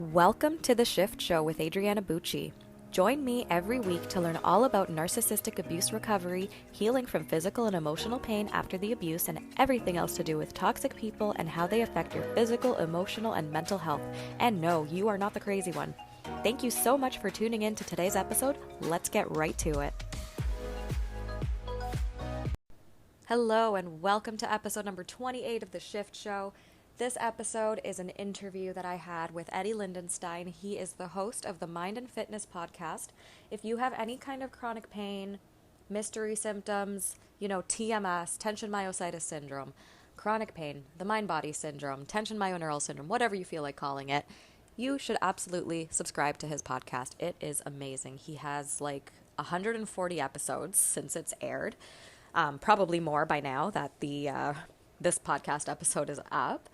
Welcome to The Shift Show with Adriana Bucci. Join me every week to learn all about narcissistic abuse recovery, healing from physical and emotional pain after the abuse, and everything else to do with toxic people and how they affect your physical, emotional, and mental health. And no, you are not the crazy one. Thank you so much for tuning in to today's episode. Let's get right to it. Hello, and welcome to episode number 28 of The Shift Show. This episode is an interview that I had with Eddy Lindenstein. He is the host of the Mind and Fitness podcast. If you have any kind of chronic pain, mystery symptoms, TMS, tension myositis syndrome, chronic pain, the mind-body syndrome, tension myoneural syndrome, whatever you feel like calling it, you should absolutely subscribe to his podcast. It is amazing. He has like 140 episodes since it's aired, probably more by now that this podcast episode is up.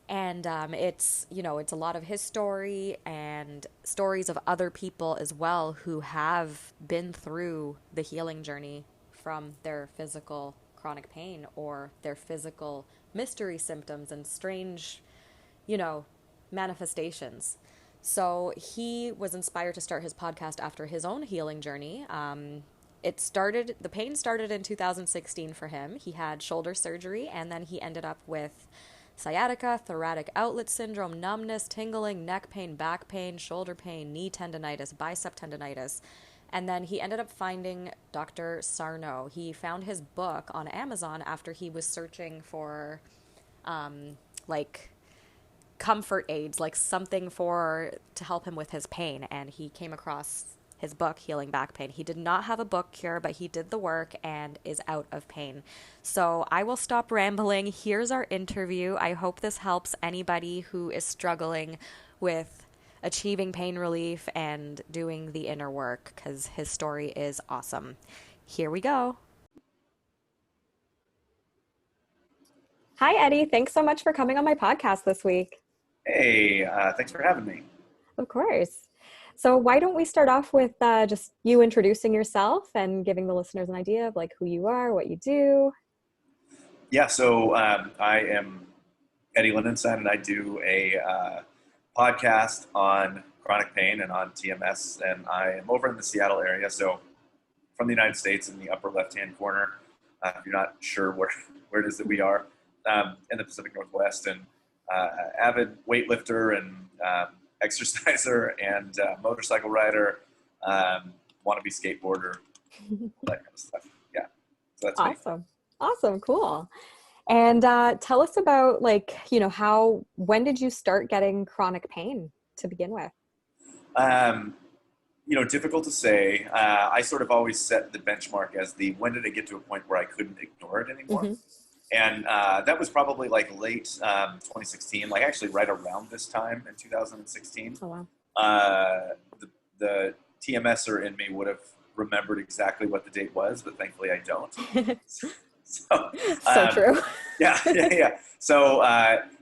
And it's a lot of his story and stories of other people as well who have been through the healing journey from their physical chronic pain or their physical mystery symptoms and strange, manifestations. So he was inspired to start his podcast after his own healing journey. The pain started in 2016 for him. He had shoulder surgery, and then he ended up with sciatica, thoracic outlet syndrome, numbness, tingling, neck pain, back pain, shoulder pain, knee tendonitis, bicep tendonitis. And then he ended up finding Dr. Sarno. He found his book on Amazon after he was searching for comfort aids, like something to help him with his pain. And he came across his book, Healing Back Pain. He did not have a book cure, but he did the work and is out of pain. So I will stop rambling. Here's our interview. I hope this helps anybody who is struggling with achieving pain relief and doing the inner work, because his story is awesome. Here we go. Hi, Eddy. Thanks so much for coming on my podcast this week. Hey, thanks for having me. Of course. So why don't we start off with just you introducing yourself and giving the listeners an idea of who you are, what you do. Yeah, so I am Eddy Lindenstein, and I do a podcast on chronic pain and on TMS, and I am over in the Seattle area, so from the United States in the upper left-hand corner, if you're not sure where it is that we are, in the Pacific Northwest, and avid weightlifter and exerciser and motorcycle rider, wannabe skateboarder, that kind of stuff. Yeah, so that's awesome. Me. Awesome, cool. And tell us about when did you start getting chronic pain to begin with? Difficult to say. I sort of always set the benchmark as when did it get to a point where I couldn't ignore it anymore? Mm-hmm. And that was probably late 2016, actually right around this time in 2016. Oh, wow. The TMSer in me would have remembered exactly what the date was, but thankfully I don't. So true. Yeah. So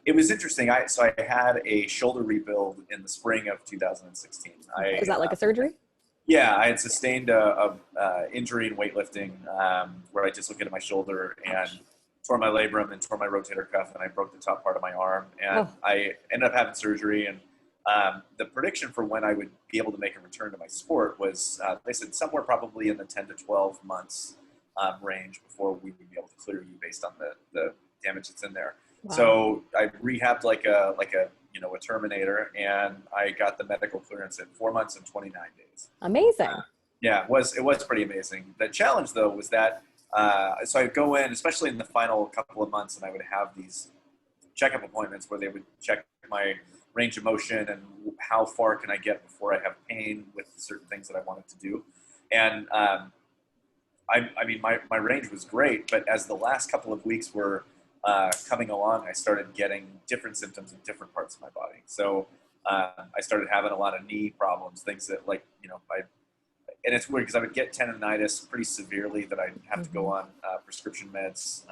it was interesting. I had a shoulder rebuild in the spring of 2016. Is that a surgery? Yeah, I had sustained a injury in weightlifting where I dislocated my shoulder and tore my labrum and tore my rotator cuff, and I broke the top part of my arm, and I ended up having surgery. And the prediction for when I would be able to make a return to my sport was, they said somewhere probably in the 10 to 12 months range before we would be able to clear you based on the damage that's in there. Wow. So I rehabbed like a Terminator, and I got the medical clearance at 4 months and 29 days. Amazing. Yeah, it was pretty amazing. The challenge though was that so I'd go in, especially in the final couple of months, and I would have these checkup appointments where they would check my range of motion and how far can I get before I have pain with certain things that I wanted to do. And my range was great, but as the last couple of weeks were coming along, I started getting different symptoms in different parts of my body. So I started having a lot of knee problems, things that and it's weird because I would get tendonitis pretty severely that I'd have to go on prescription meds,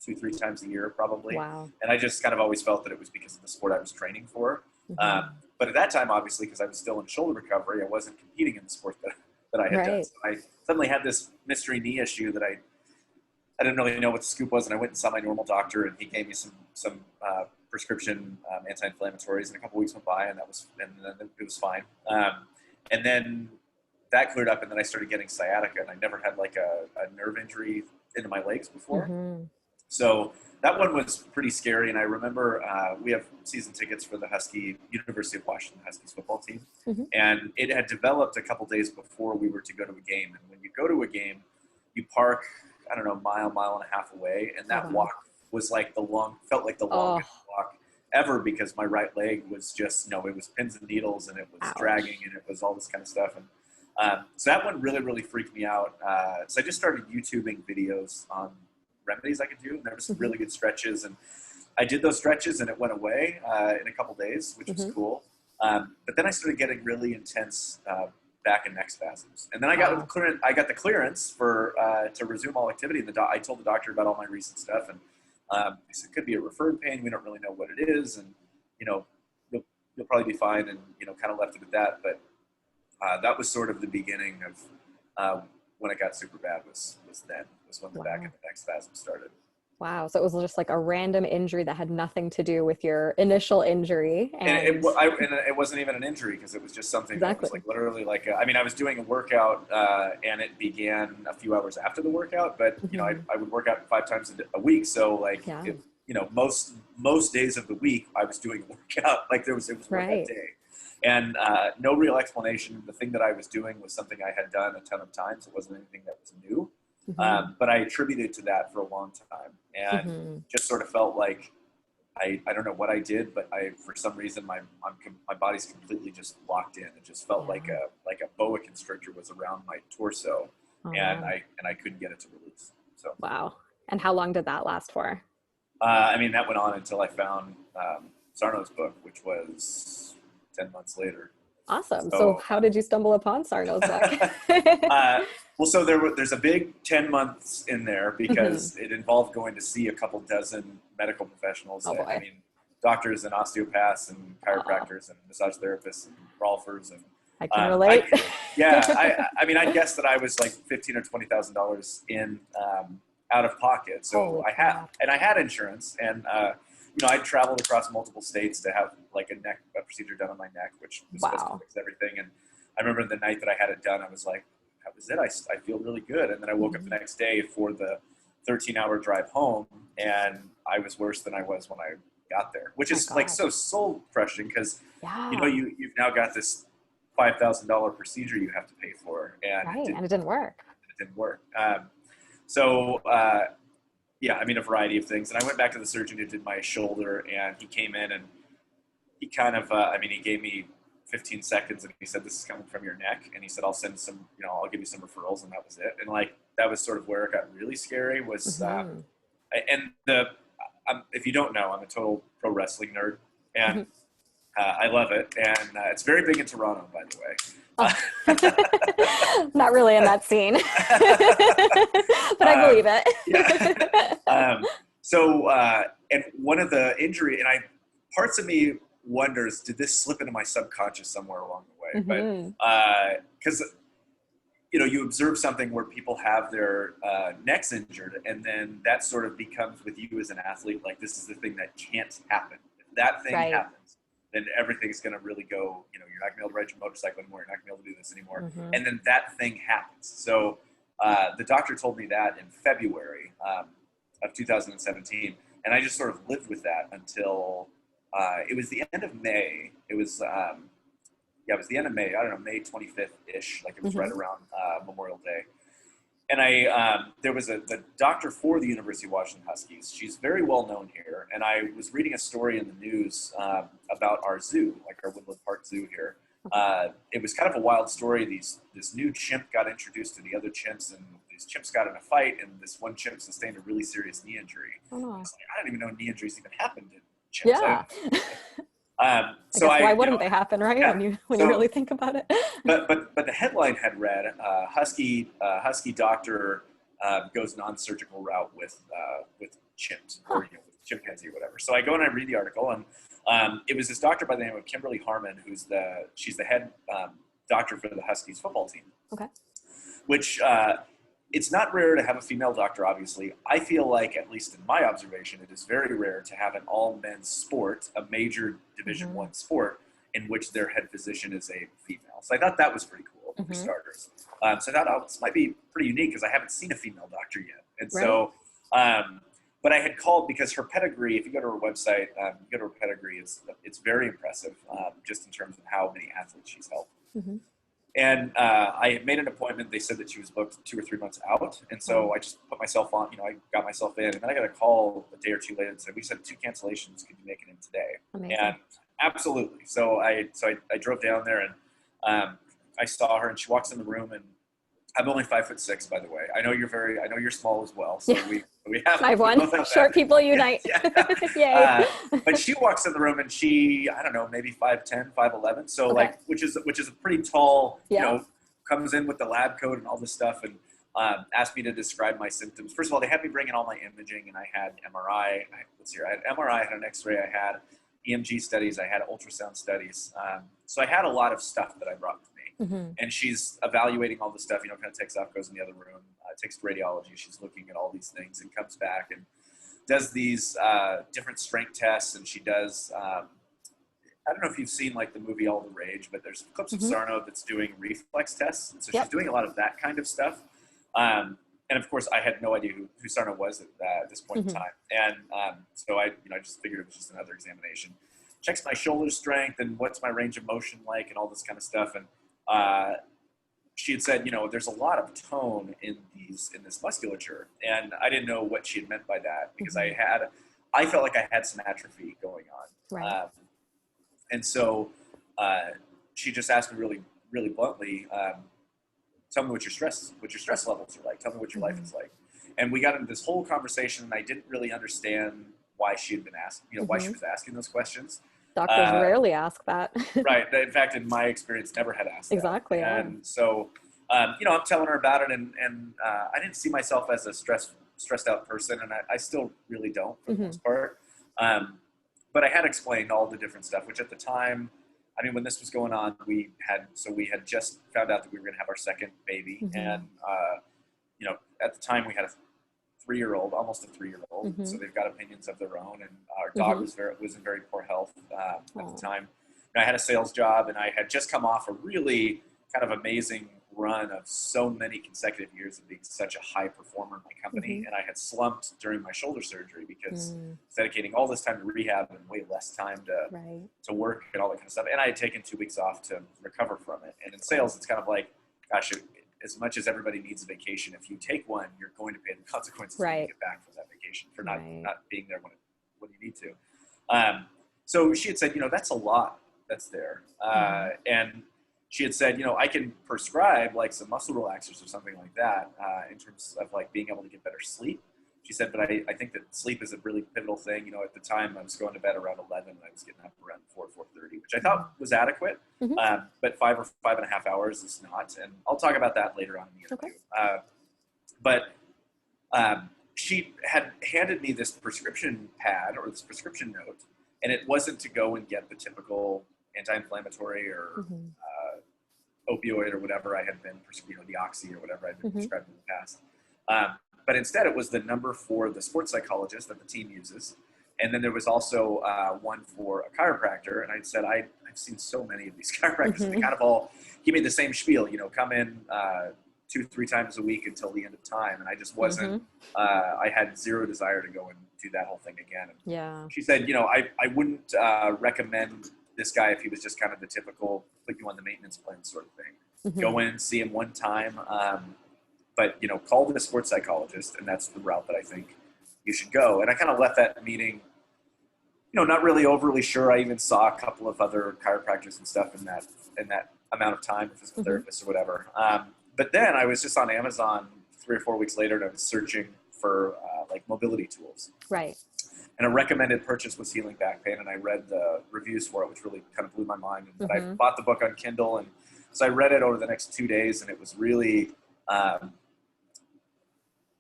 2-3 times a year probably. Wow. And I just kind of always felt that it was because of the sport I was training for. Mm-hmm. But at that time, obviously, because I was still in shoulder recovery, I wasn't competing in the sport that I had done. So I suddenly had this mystery knee issue that I didn't really know what the scoop was, and I went and saw my normal doctor, and he gave me some prescription anti-inflammatories, and a couple weeks went by, and then it was fine. And then that cleared up, and then I started getting sciatica, and I never had like a nerve injury into my legs before. Mm-hmm. So that one was pretty scary. And I remember we have season tickets for the University of Washington Huskies football team. Mm-hmm. And it had developed a couple days before we were to go to a game. And when you go to a game, you park, I don't know, mile and a half away. And that walk was like felt like the longest walk ever, because my right leg was just, it was pins and needles, and it was dragging, and it was all this kind of stuff. And so that one really, really freaked me out. So I just started YouTubing videos on remedies I could do, and there were some really good stretches, and I did those stretches, and it went away in a couple days, which was cool. But then I started getting really intense back and neck spasms, and then I got the clearance for to resume all activity. And I told the doctor about all my recent stuff, and he said it could be a referred pain. We don't really know what it is, and you'll probably be fine, and kind of left it at that. But that was sort of the beginning of when it got super bad. Was when the back and the neck spasm started. Wow. So it was just like a random injury that had nothing to do with your initial injury. And it wasn't even an injury, because it was just something that was like literally like, I was doing a workout and it began a few hours after the workout, but I would work out 5 times a week. So like, most days of the week I was doing a workout, like it was workout day. And no real explanation. The thing that I was doing was something I had done a ton of times. It wasn't anything that was new. But I attributed to that for a long time, and just sort of felt like I don't know what I did, but for some reason my body's completely just locked in. It just felt like a boa constrictor was around my torso, and I couldn't get it to release. So wow. And how long did that last for? That went on until I found Sarno's book, which was 10 months later. Awesome. So how did you stumble upon Sarno's book? Well, so there's a big 10 months in there, because it involved going to see a couple dozen medical professionals. Doctors and osteopaths and chiropractors and massage therapists and golfers. And I can relate. I guess that I was like $15,000 or $20,000 in out of pocket. So I had insurance, and I traveled across multiple states to have like a procedure done on my neck, which was supposed to fix everything. And I remember the night that I had it done, I was like, that was it. I feel really good. And then I woke up the next day for the 13-hour drive home, and I was worse than I was when I got there, which is like so soul crushing, because you've now got this $5,000 procedure you have to pay for, and it didn't work. A variety of things. And I went back to the surgeon who did my shoulder, and he came in, and he kind of he gave me 15 seconds, and he said, "This is coming from your neck," and he said, "I'll send some, I'll give you some referrals," and that was it. And like, that was sort of where it got really scary, was if you don't know, I'm a total pro wrestling nerd, and I love it, and it's very big in Toronto, by the way. Not really in that scene, but I believe it. And one of the injury, and parts of me wonders, did this slip into my subconscious somewhere along the way? But because you observe something where people have their necks injured, and then that sort of becomes with you as an athlete, like, this is the thing that can't happen. If that thing happens, then everything's going to really go, you're not going to be able to ride your motorcycle anymore, you're not going to be able to do this anymore. And then that thing happens. So the doctor told me that in February of 2017, and I just sort of lived with that until it was the end of May. It was the end of May. I don't know, May 25th-ish. Like, it was right around Memorial Day. And there was the doctor for the University of Washington Huskies. She's very well known here. And I was reading a story in the news about our zoo, like our Woodland Park Zoo here. It was kind of a wild story. This new chimp got introduced to the other chimps, and these chimps got in a fight, and this one chimp sustained a really serious knee injury. I don't even know knee injuries even happened in chimps. So why wouldn't they happen, right? Yeah. When you really think about it. but the headline had read, Husky doctor goes non-surgical route with chimps, or with chimpanzee or whatever. So I go and I read the article, and it was this doctor by the name of Kimberly Harmon, she's the head doctor for the Huskies football team. Okay. Which it's not rare to have a female doctor, obviously. I feel like, at least in my observation, it is very rare to have an all-men's sport, a major Division I sport, in which their head physician is a female. So I thought that was pretty cool, for starters. So I thought, oh, this might be pretty unique because I haven't seen a female doctor yet. And so, but I had called because her pedigree, if you go to her website, you go to her pedigree, it's very impressive, just in terms of how many athletes she's helped. And I had made an appointment. They said that she was booked 2 or 3 months out. And so I just put myself on, I got myself in. And then I got a call a day or two later and said, we said 2 cancellations. Could you make it in today? Amazing. And absolutely. So I drove down there and I saw her and she walks in the room and I'm only 5'6", by the way. I know you're small as well. So we have 5'1". Short people unite. Yay. But she walks in the room and she, I don't know, maybe 5'10", 5'11". So which is a pretty tall, comes in with the lab coat and all this stuff and asked me to describe my symptoms. First of all, they had me bring in all my imaging and I had MRI. I had MRI, I had an X-ray, I had EMG studies, I had ultrasound studies. So I had a lot of stuff that I brought with me. And she's evaluating all this stuff, kind of takes off, goes in the other room, takes radiology. She's looking at all these things and comes back and does these different strength tests. And she does, I don't know if you've seen like the movie All the Rage, but there's clips of Sarno that's doing reflex tests. And so she's doing a lot of that kind of stuff. And of course I had no idea who Sarno was at this point in time. And so I just figured it was just another examination. Checks my shoulder strength and what's my range of motion like and all this kind of stuff. And she had said, there's a lot of tone in this musculature. And I didn't know what she had meant by that because I felt like I had some atrophy going on. Right. And so she just asked me really, really bluntly, tell me what your stress levels are like. Tell me what your life is like. And we got into this whole conversation and I didn't really understand why she had been asked, why she was asking those questions. Doctors rarely ask that. Right. In fact, in my experience, never had asked that. Exactly. And so, I'm telling her about it and I didn't see myself as a stressed out person. And I still really don't for the most part. But I had explained all the different stuff, which at the time, when this was going on, we had just found out that we were going to have our second baby. And, at the time we had a 3-year-old, almost a 3-year-old. So they've got opinions of their own. And our dog was in very poor health at the time. And I had a sales job and I had just come off a really kind of amazing run of so many consecutive years of being such a high performer in my company. And I had slumped during my shoulder surgery because dedicating all this time to rehab and way less time to work and all that kind of stuff. And I had taken 2 weeks off to recover from it. And in sales, it's kind of like, gosh, as much as everybody needs a vacation, if you take one, you're going to pay the consequences when you get back from that vacation for not being there when you need to. So she had said, that's a lot that's there. And she had said, I can prescribe like some muscle relaxers or something like that in terms of like being able to get better sleep. She said, but I think that sleep is a really pivotal thing. At the time I was going to bed around 11 and I was getting up around 4:30, which I thought was adequate. But 5 or 5.5 hours is not. And I'll talk about that later on in the interview. But she had handed me this prescription pad or this prescription note, and it wasn't to go and get the typical anti-inflammatory or opioid or whatever I had been, the oxy or whatever I'd been prescribed in the past. But instead it was the number for the sports psychologist that the team uses. And then there was also one for a chiropractor. And I said, I've seen so many of these chiropractors. They kind of all give me the same spiel, come in 2-3 times a week until the end of time. And I just wasn't, I had zero desire to go and do that whole thing again. And she said, I wouldn't recommend this guy if he was just kind of the typical put you on the maintenance plan sort of thing. Go in, see him one time. But, call the sports psychologist, and that's the route that I think you should go. And I kind of left that meeting, not really overly sure. I even saw a couple of other chiropractors and stuff in that amount of time, physical therapists or whatever. But then I was just on Amazon 3 or 4 weeks later, and I was searching for like mobility tools. Right. And a recommended purchase was Healing Back Pain, and I read the reviews for it, which really kind of blew my mind. And I bought the book on Kindle, and so I read it over the next 2 days, and it was really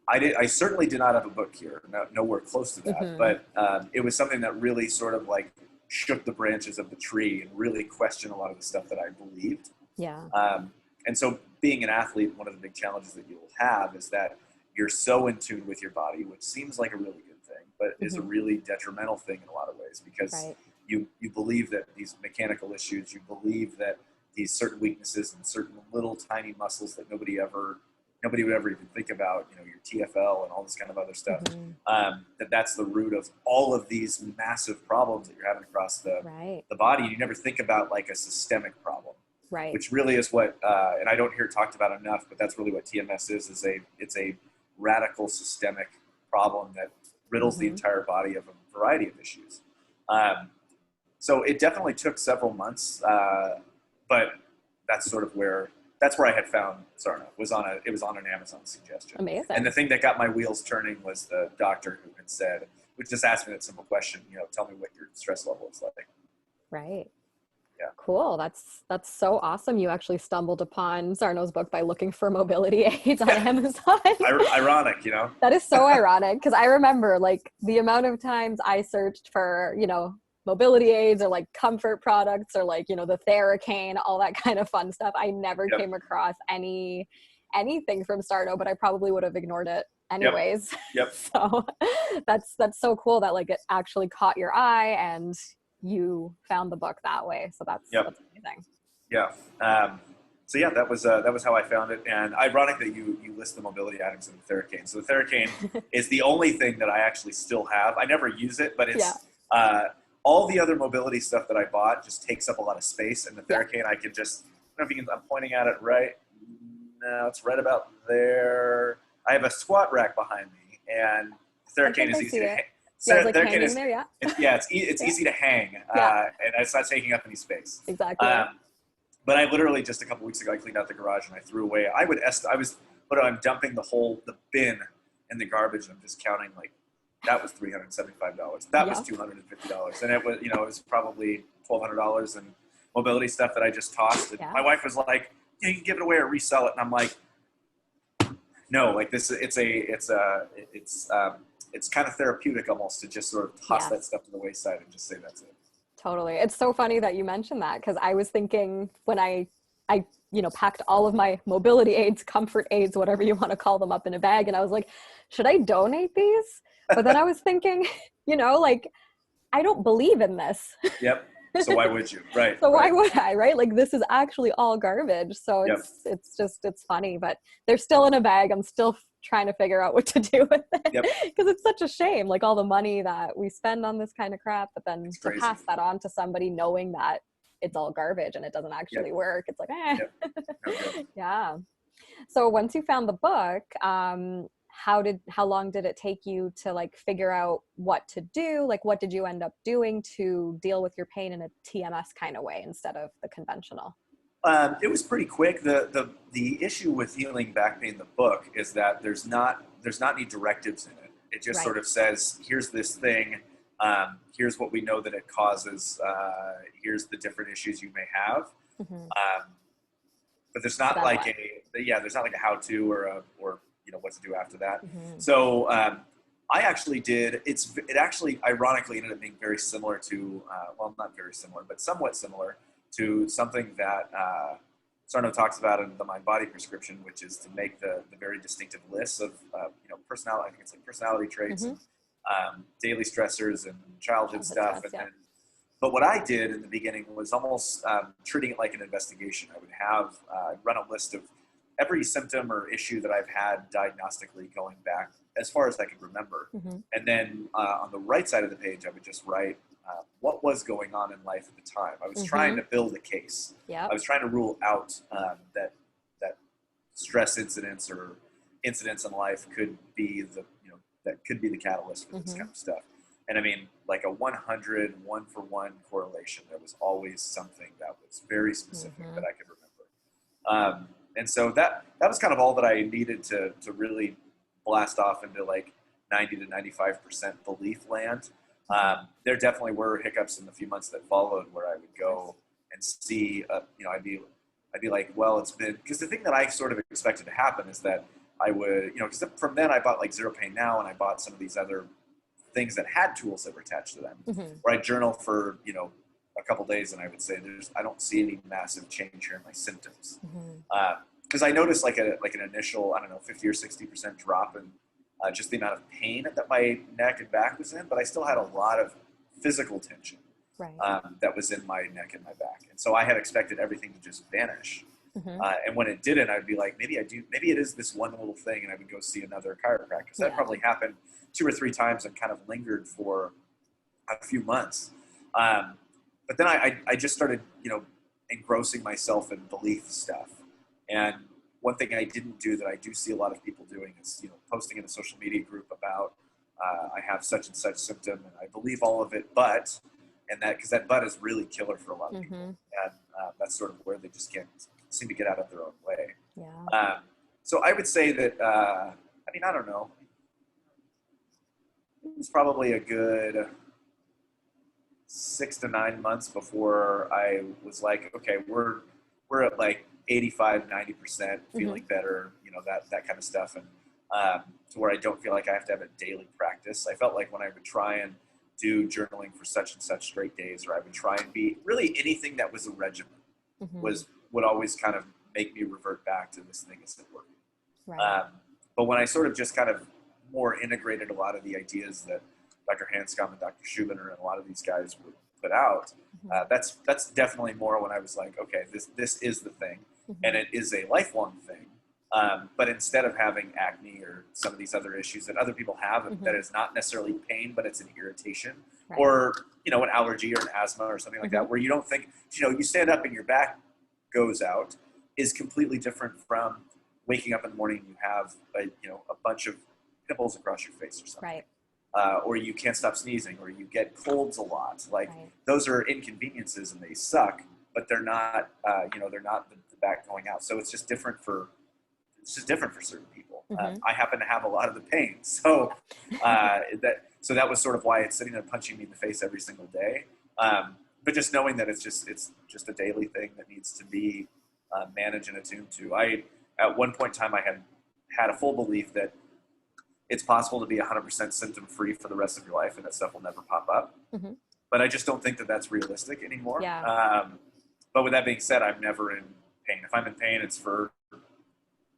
I certainly did not have a book here, nowhere close to that, but it was something that really sort of like shook the branches of the tree and really questioned a lot of the stuff that I believed. Yeah. And so being an athlete, one of the big challenges that you'll have is that you're so in tune with your body, which seems like a really good thing, but is a really detrimental thing in a lot of ways, because you believe that these mechanical issues, you believe that these certain weaknesses and certain little tiny muscles that nobody would ever even think about, your TFL and all this kind of other stuff, that's the root of all of these massive problems that you're having across the body. You never think about like a systemic problem, which really is what, and I don't hear it talked about enough, but that's really what TMS is it's a radical systemic problem that riddles the entire body of a variety of issues. So it definitely took several months, but that's where I had found Sarno. It was on an Amazon suggestion. Amazing. And the thing that got my wheels turning was the doctor who had said, which just asked me that simple question, tell me what your stress level is like. Right. Yeah. Cool. That's so awesome. You actually stumbled upon Sarno's book by looking for mobility aids on Amazon. Ironic, That is so ironic, because I remember like the amount of times I searched for, mobility aids or like comfort products or like, the Theracane, all that kind of fun stuff. I never came across anything from Sarno, but I probably would have ignored it anyways. Yep. So that's so cool that like it actually caught your eye and you found the book that way. So that's amazing. Yeah. So yeah, that was how I found it. And ironic that you list the mobility items in the Theracane. So the Theracane is the only thing that I actually still have. I never use it, but it's all the other mobility stuff that I bought just takes up a lot of space. And the Theracane, I can just, I don't know if you can, I'm pointing at it right now. It's right about there. I have a squat rack behind me, and the Theracane is easy to hang. So it's like hanging there, it's easy to hang, and it's not taking up any space. Exactly. But I literally just a couple weeks ago, I cleaned out the garage and I threw away. I'm dumping the bin in the garbage, and I'm just counting like that was $375. That was $250, and it was it was probably $1,200 in mobility stuff that I just tossed. And my wife was like, "Yeah, you can give it away or resell it," and I'm like, "No, like this. It's kind of therapeutic almost to just sort of toss that stuff to the wayside and just say that's it." Totally. It's so funny that you mentioned that, because I was thinking when I packed all of my mobility aids, comfort aids, whatever you want to call them, up in a bag, and I was like, should I donate these? But then I was thinking, like, I don't believe in this. Yep. So why would you? Right. So why would I, right? Like, this is actually all garbage. So it's funny, but they're still in a bag. I'm still trying to figure out what to do with it, because it's such a shame, like all the money that we spend on this kind of crap, but then to pass that on to somebody knowing that it's all garbage and it doesn't actually work. It's like, yeah. So once you found the book, how long did it take you to like figure out what to do? Like, what did you end up doing to deal with your pain in a TMS kind of way instead of the conventional? It was pretty quick. The issue with healing back pain in the book is that there's not any directives in it. It just sort of says, here's this thing, here's what we know that it causes, here's the different issues you may have. But there's not like there's not like a how-to or what to do after that. So I actually did. It actually ironically ended up being very similar to not very similar, but somewhat similar to something that Sarno talks about in the Mind Body Prescription, which is to make the very distinctive lists of personality. I think it's like personality traits, and daily stressors and childhood stuff. But what I did in the beginning was almost treating it like an investigation. I would have run a list of every symptom or issue that I've had diagnostically going back as far as I could remember. And then on the right side of the page, I would just write what was going on in life at the time. I was trying to build a case. I was trying to rule out that stress incidents or incidents in life could be the catalyst for this kind of stuff. And I mean, like a 100 one-for-one correlation, there was always something that was very specific that I could remember. And so that was kind of all that I needed to really blast off into like 90 to 95% belief land. There definitely were hiccups in the few months that followed where I would go and see, I'd be like, well, it's been, because the thing that I sort of expected to happen is that I would, because from then I bought like Zero Pain Now, and I bought some of these other things that had tools that were attached to them, where I journal for, a couple days, and I would say I don't see any massive change here in my symptoms. because I noticed like an initial, I don't know, 50 or 60% drop in just the amount of pain that my neck and back was in, but I still had a lot of physical tension that was in my neck and my back. And so I had expected everything to just vanish. And when it didn't, I'd be like, maybe it is this one little thing, and I would go see another chiropractor. So that probably happened 2 or 3 times and kind of lingered for a few months. But then I just started, engrossing myself in belief stuff. And one thing I didn't do that I do see a lot of people doing is, posting in a social media group about, I have such and such symptom and I believe all of it, because that but is really killer for a lot of people. And that's sort of where they just can't seem to get out of their own way. Yeah. So I would say that, I don't know. It was probably a good 6 to 9 months before I was like, okay, we're at like 85, 90% feeling better, that kind of stuff. And to where I don't feel like I have to have a daily practice. I felt like when I would try and do journaling for such and such straight days, or I would try and be really anything that was a regimen would always kind of make me revert back to this thing isn't working. Right. But when I sort of just kind of more integrated a lot of the ideas that Dr. Hanscom and Dr. Schubiner and a lot of these guys would put out, that's definitely more when I was like, okay, this is the thing, and it is a lifelong thing. But instead of having acne or some of these other issues that other people have, that is not necessarily pain, but it's an irritation, or an allergy or an asthma or something like that, where you don't think, you stand up and your back goes out, is completely different from waking up in the morning and you have a bunch of pimples across your face or something. Or you can't stop sneezing, or you get colds a lot. Those are inconveniences and they suck, but they're not, they're not the back going out. So it's just different for certain people. I happen to have a lot of the pain. So that was sort of why it's sitting there punching me in the face every single day. But just knowing that it's just a daily thing that needs to be managed and attuned to. At one point in time, I had a full belief that it's possible to be 100% symptom free for the rest of your life and that stuff will never pop up. But I just don't think that that's realistic anymore. But with that being said, I'm never in pain. If I'm in pain, it's for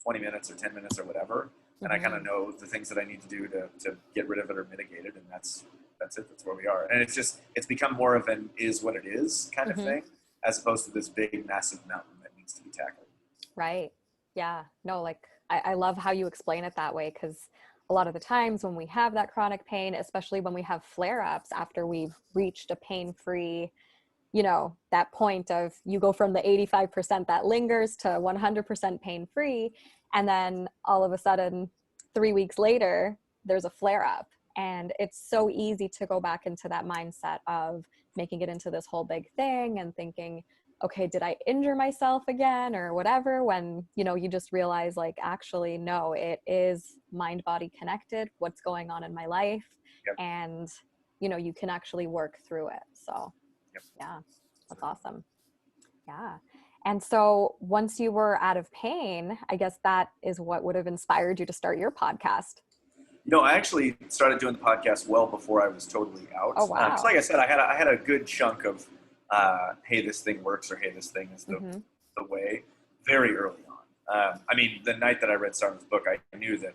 20 minutes or 10 minutes or whatever. And I kind of know the things that I need to do to get rid of it or mitigate it. And that's it. That's where we are. And it's become more of an is what it is kind of thing, as opposed to this big, massive mountain that needs to be tackled. Right. Yeah. No, I love how you explain it that way, because a lot of the times when we have that chronic pain, especially when we have flare-ups after we've reached a pain-free, that point of you go from the 85% that lingers to 100% pain-free. And then all of a sudden, 3 weeks later, there's a flare-up. And it's so easy to go back into that mindset of making it into this whole big thing and thinking, okay, did I injure myself again or whatever? When, you just realize actually, no, it is mind body connected, what's going on in my life. And, you can actually work through it. So yeah, that's awesome. Yeah. And so once you were out of pain, I guess that is what would have inspired you to start your podcast. I actually started doing the podcast well before I was totally out. Oh, wow. Because like I said, I had a good chunk of, hey, this thing works, or hey, this thing is the way, very early on. The night that I read Sarno's book, I knew that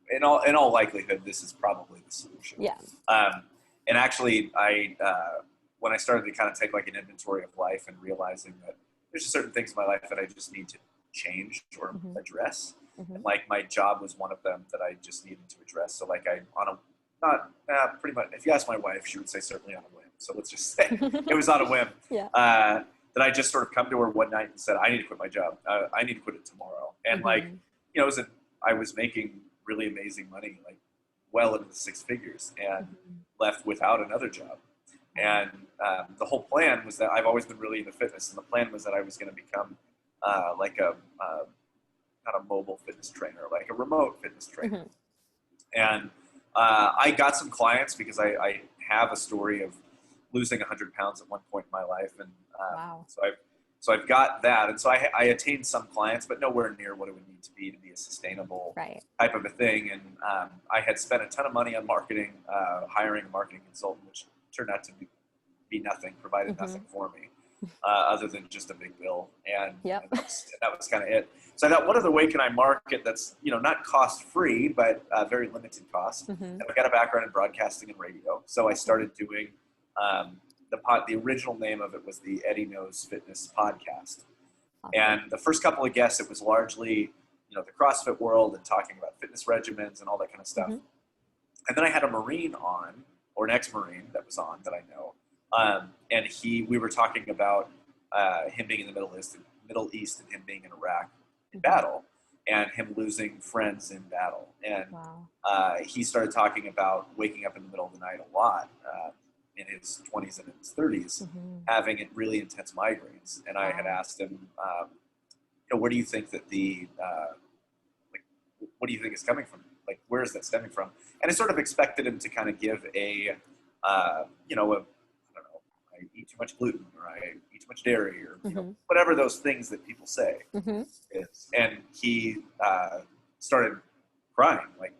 in all likelihood, this is probably the solution. Yeah. And actually, when I started to kind of take an inventory of life and realizing that there's just certain things in my life that I just need to change or address. And my job was one of them that I just needed to address. So pretty much, if you ask my wife, she would say certainly on a whim. So let's just say it was on a whim. That I just sort of come to her one night and said, I need to quit my job. I need to quit it tomorrow. And I was making really amazing money, well into the 6 figures, and left without another job. And the whole plan was that I've always been really into fitness, and the plan was that I was going to become not a mobile fitness trainer, like a remote fitness trainer. And I got some clients because I have a story of losing 100 pounds at one point in my life, and so I've got that, and so I attained some clients, but nowhere near what it would need to be a sustainable type of a thing. And I had spent a ton of money on marketing, hiring a marketing consultant, which turned out to be nothing, provided nothing for me. other than just a big bill. And, Yep. and that was kind of it. So I thought, what other way can I market that's, not cost free, but very limited cost? Mm-hmm. And I've got a background in broadcasting and radio. So I started doing the original name of it was the Eddy Knows Fitness Podcast. Awesome. And the first couple of guests, it was largely, the CrossFit world and talking about fitness regimens and all that kind of stuff. Mm-hmm. And then I had a Marine on, or an ex-Marine that was on that I know. And we were talking about him being in the Middle East and him being in Iraq in battle and him losing friends in battle. And he started talking about waking up in the middle of the night a lot in his 20s and in his 30s, having really intense migraines. And I had asked him, where do you think that what do you think is coming from? Like, where is that stemming from? And I sort of expected him to kind of give I don't know, I eat too much gluten, or I eat too much dairy, or whatever those things that people say is. And he started crying, like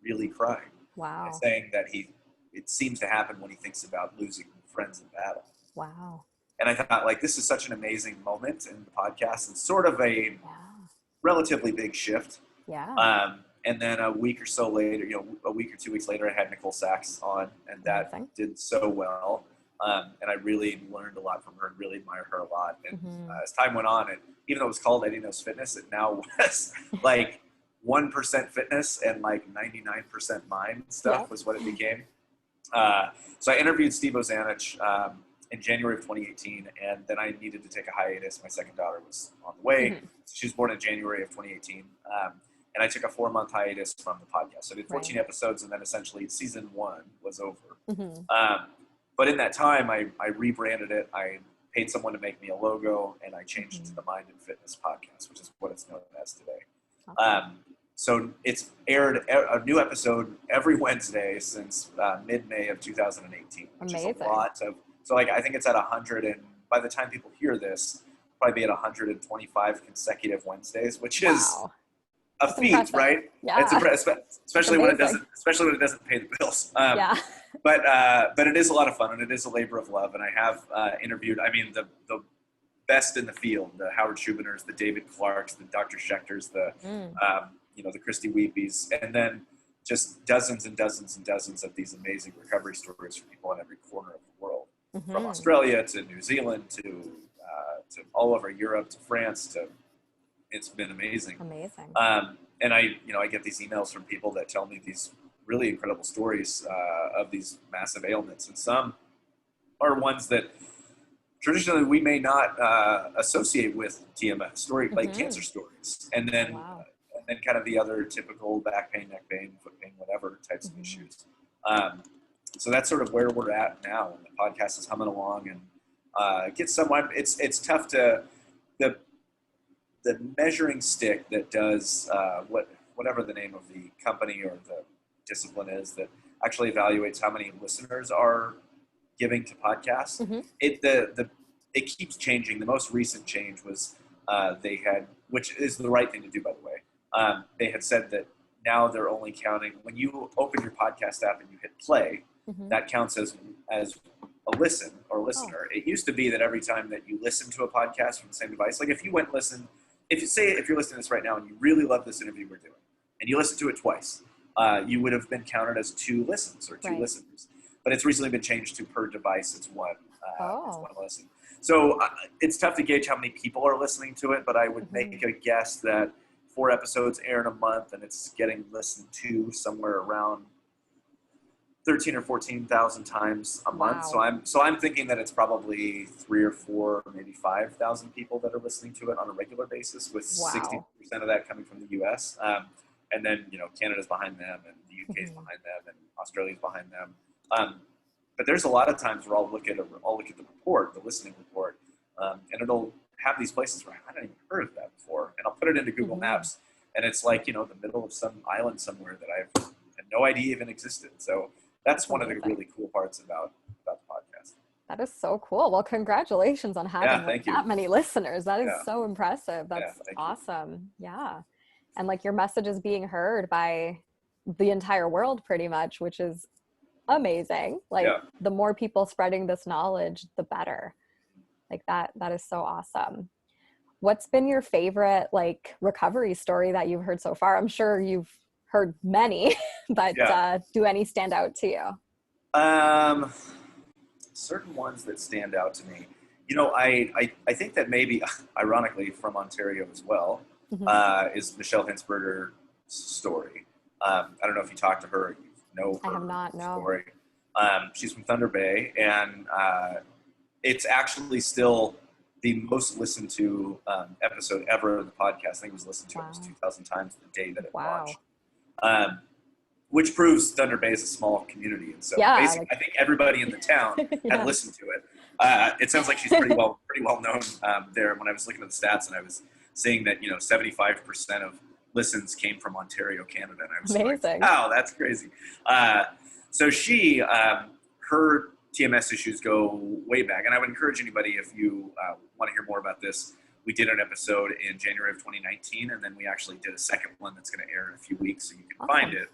really crying. Wow. And saying that it seems to happen when he thinks about losing friends in battle. Wow. And I thought, like, this is such an amazing moment in the podcast, and sort of a relatively big shift. Yeah. And then a week or 2 weeks later, I had Nicole Sachs on, and that did so well. And I really learned a lot from her and really admire her a lot. And as time went on, and even though it was called Eddy Knows Fitness, it now was like 1% fitness and like 99% mind stuff was what it became. So I interviewed Steve Ozanich in January of 2018, and then I needed to take a hiatus. My second daughter was on the way. She was born in January of 2018. And I took a 4-month hiatus from the podcast. So I did 14 episodes, and then essentially season 1 was over. But in that time, I rebranded it. I paid someone to make me a logo, and I changed it to the Mind and Fitness Podcast, which is what it's known as today. So it's aired a new episode every Wednesday since mid-May of 2018, which is a lot of. So I think it's at 100, and by the time people hear this, probably be at 125 consecutive Wednesdays, which is a feat, right? Yeah. It's impressive, especially when it doesn't pay the bills. But it is a lot of fun, and it is a labor of love. And I have interviewed, the best in the field, the Howard Schubiners, the David Clarks, the Dr. Schechters, the Christy Weepies, and then just dozens and dozens and dozens of these amazing recovery stories from people in every corner of the world, from Australia to New Zealand to all over Europe to France. It's been amazing. And I get these emails from people that tell me these really incredible stories of these massive ailments, and some are ones that traditionally we may not associate with TMS, like cancer stories, and then kind of the other typical back pain, neck pain, foot pain, whatever types of issues. So that's sort of where we're at now, and the podcast is humming along, and get someone. It's tough to the measuring stick that does whatever the name of the company or the discipline is that actually evaluates how many listeners are giving to podcasts. It keeps changing. The most recent change was they had, which is the right thing to do, by the way. They had said that now they're only counting when you open your podcast app and you hit play. That counts as a listen or listener. It used to be that every time that you listen to a podcast from the same device, like if you're listening to this right now and you really love this interview we're doing, and you listen to it twice, you would have been counted as 2 listens or 2 listeners. But it's recently been changed to per device. It's one listen. So it's tough to gauge how many people are listening to it, but I would make a guess that 4 episodes air in a month, and it's getting listened to somewhere around 13 or 14,000 times a month. So I'm thinking that it's probably 3 or 4, maybe 5,000 people that are listening to it on a regular basis, with 60% of that coming from the U.S. And then Canada's behind them, and the UK's behind them, and Australia's behind them. But there's a lot of times where I'll look at the report, the listening report, and it'll have these places where I hadn't even heard of that before, and I'll put it into Google Maps, and it's like the middle of some island somewhere that I had no idea even existed. So that's one of the really cool parts about the podcast. That is so cool. Well, congratulations on having that many listeners. That is so impressive. That's awesome. Yeah. And like your message is being heard by the entire world pretty much, which is amazing. Like the more people spreading this knowledge, the better. Like that is so awesome. What's been your favorite like recovery story that you've heard so far? I'm sure you've heard many, but do any stand out to you? Certain ones that stand out to me. I think that maybe, ironically, from Ontario as well, is Michelle Hinsberger's story. I don't know if you talked to her, you know her I have not, no. story. She's from Thunder Bay, and it's actually still the most listened to episode ever of the podcast. I think it was listened to almost 2,000 times the day that it launched. Which proves Thunder Bay is a small community. And so basically, I think everybody in the town had listened to it. It sounds like she's pretty well known there. When I was looking at the stats and I was seeing that, 75% of listens came from Ontario, Canada. And I was like, wow, that's crazy. So she, her TMS issues go way back. And I would encourage anybody, if you want to hear more about this, we did an episode in January of 2019, and then we actually did a second one that's going to air in a few weeks, so you can find it.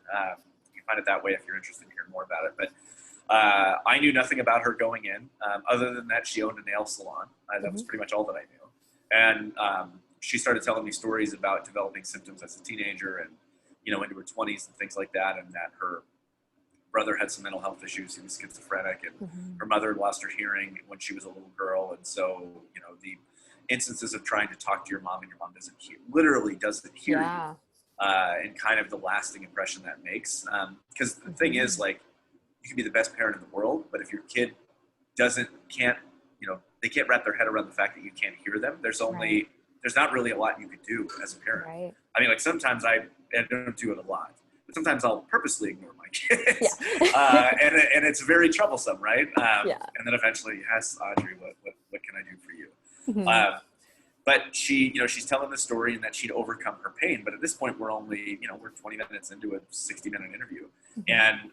You can find it that way if you're interested in hearing more about it. But I knew nothing about her going in, other than that she owned a nail salon. That was pretty much all that I knew. And she started telling me stories about developing symptoms as a teenager and, into her 20s and things like that, and that her brother had some mental health issues. He was schizophrenic, and her mother lost her hearing when she was a little girl. And so, the instances of trying to talk to your mom and your mom doesn't hear you, and kind of the lasting impression that makes. Because the thing is, like, you can be the best parent in the world, but if your kid can't wrap their head around the fact that you can't hear them, there's not really a lot you could do as a parent. Right. I mean, like, sometimes I don't do it a lot, but sometimes I'll purposely ignore my kids. And it's very troublesome, right? And then eventually, yes, Audrey, what can I do for you? But she's telling the story and that she'd overcome her pain. But at this point, we're only, we're 20 minutes into a 60-minute interview. And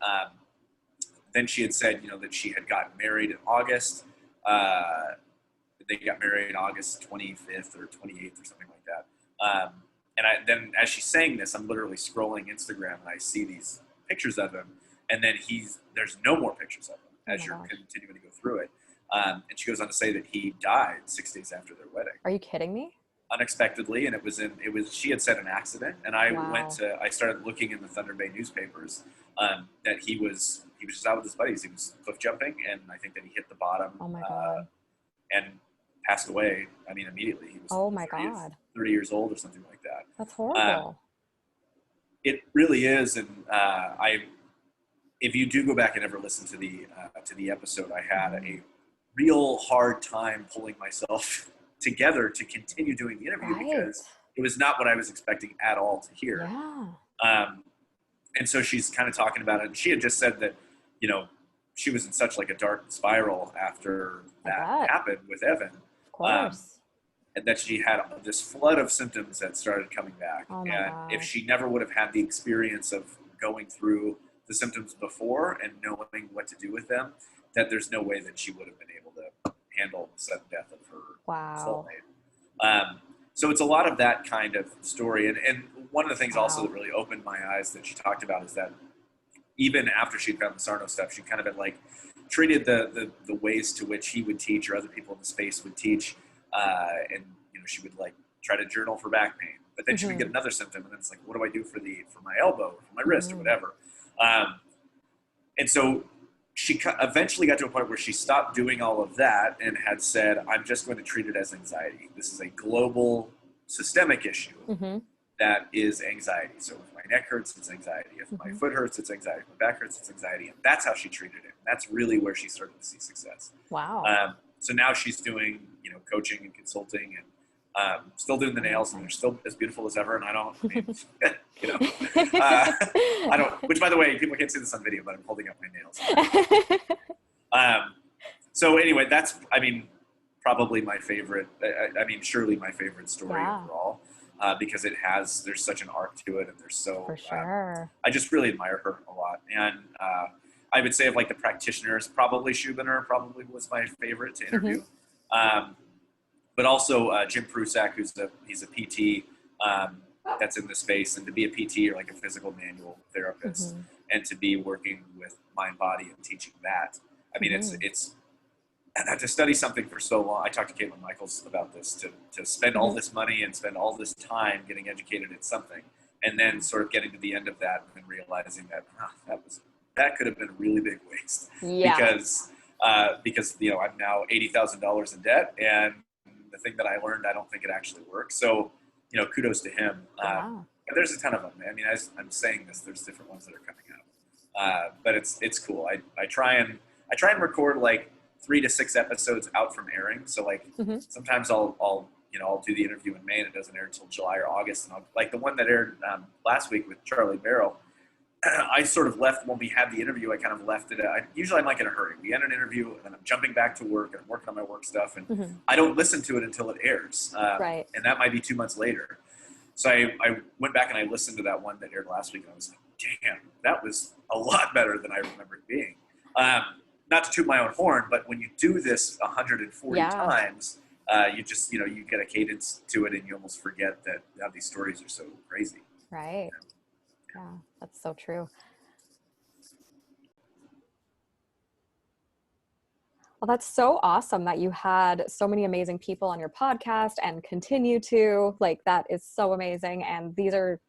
then she had said, that she had gotten married in August. They got married August 25th or 28th or something like that. And then as she's saying this, I'm literally scrolling Instagram and I see these pictures of him. And then there's no more pictures of him as you're continuing to go through it. And she goes on to say that he died 6 days after their wedding. Are you kidding me? Unexpectedly, and she had said an accident, and I I started looking in the Thunder Bay newspapers that he was just out with his buddies. He was cliff jumping, and I think that he hit the bottom. Oh my God. And passed away. I mean, immediately. He was 30 years old or something like that. That's horrible. It really is, and if you do go back and ever listen to the episode, I had a real hard time pulling myself together to continue doing the interview because it was not what I was expecting at all to hear. And so she's kind of talking about it. And she had just said that, she was in such like a dark spiral after that happened with Evan. Of course. And that she had this flood of symptoms that started coming back. And if she never would have had the experience of going through the symptoms before and knowing what to do with them, that there's no way that she would have been able to handle the sudden death of her soulmate. So it's a lot of that kind of story. And one of the things also that really opened my eyes that she talked about is that even after she'd found the Sarno stuff, she kind of had like treated the ways to which he would teach or other people in the space would teach. And, she would like try to journal for back pain, but then she would get another symptom. And then it's like, what do I do for my elbow, for my wrist or whatever? And so she eventually got to a point where she stopped doing all of that and had said, I'm just going to treat it as anxiety. This is a global systemic issue that is anxiety. So if my neck hurts, it's anxiety. If my foot hurts, it's anxiety. If my back hurts, it's anxiety. And that's how she treated it. And that's really where she started to see success. Wow. So now she's doing, coaching and consulting and still doing the nails, and they're still as beautiful as ever. And I don't, which by the way, people can't see this on video, but I'm holding up my nails. So anyway, that's, probably my favorite, surely my favorite story overall, because there's such an arc to it. And there's for sure. I just really admire her a lot. And, I would say of like the practitioners, probably Schubiner probably was my favorite to interview. But also Jim Prusak, he's a PT that's in the space, and to be a PT or like a physical manual therapist, and to be working with mind, body, and teaching that. It's to study something for so long. I talked to Caitlin Michaels about this, to spend all this money and spend all this time getting educated in something, and then sort of getting to the end of that and then realizing that that could have been a really big waste. Because I'm now $80,000 in debt, and the thing that I learned, I don't think it actually works. So kudos to him. There's a ton of them. I mean, as I'm saying this, there's different ones that are coming out, but it's cool. I try and record like 3 to 6 episodes out from airing. So like sometimes I'll do the interview in May and it doesn't air until July or August. And like the one that aired last week with Charlie Barrel, I sort of left when we had the interview. I kind of left it. Usually I'm like in a hurry. We end an interview and then I'm jumping back to work and I'm working on my work stuff, and I don't listen to it until it airs. Right. And that might be 2 months later. So I went back and I listened to that one that aired last week, and I was like, damn, that was a lot better than I remember it being. Not to toot my own horn, but when you do this 140 times, you just, you get a cadence to it, and you almost forget that how these stories are so crazy. Right. Yeah, that's so true. Well, that's so awesome that you had so many amazing people on your podcast and continue to. Like, that is so amazing. And these are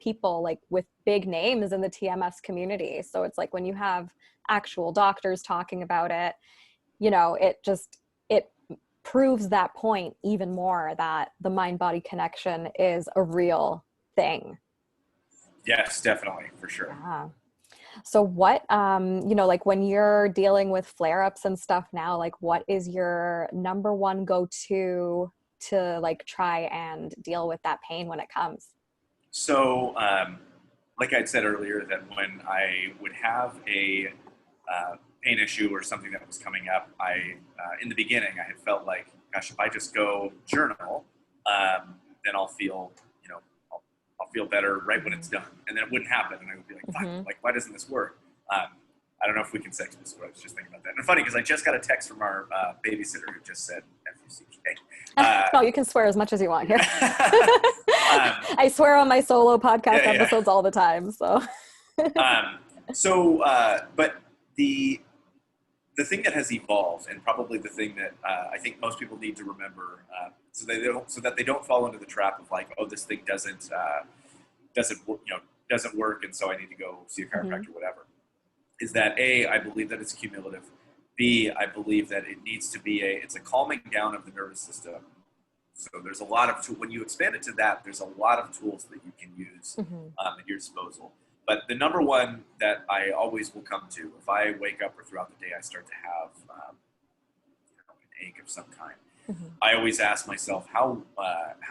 people like with big names in the TMS community. So it's like when you have actual doctors talking about it, it proves that point even more, that the mind-body connection is a real thing. Yes, definitely, for sure. Yeah. So what, like when you're dealing with flare-ups and stuff now, like what is your number one go-to to like try and deal with that pain when it comes? So, like I'd said earlier, that when I would have a pain issue or something that was coming up, in the beginning, I had felt like, gosh, if I just go journal, then I'll feel, I'll feel better right when it's done. And then it wouldn't happen. And I would be like, fuck, like, why doesn't this work? I don't know if we can say this, but I was just thinking about that. And it's funny because I just got a text from our babysitter who just said F-U-C-K. No, you can swear as much as you want here. I swear on my solo podcast episodes all the time. So, but the thing that has evolved, and probably the thing that I think most people need to remember, so that they don't fall into the trap of like, oh, this thing doesn't work, and so I need to go see a chiropractor or whatever, is that A, I believe that it's cumulative. B, I believe that it needs to be it's a calming down of the nervous system. So there's a lot of when you expand it to that, there's a lot of tools that you can use at your disposal. But the number one that I always will come to, if I wake up or throughout the day I start to have an ache of some kind, I always ask myself, how